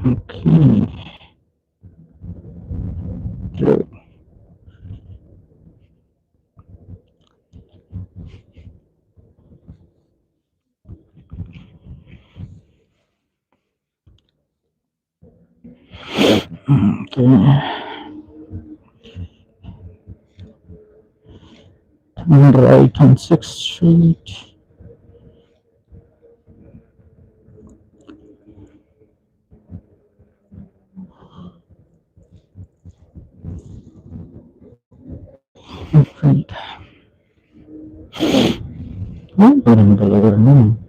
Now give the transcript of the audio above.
Okay. Good. Okay. 1 right on 6th Street. Right. Oh, barang dalawa na.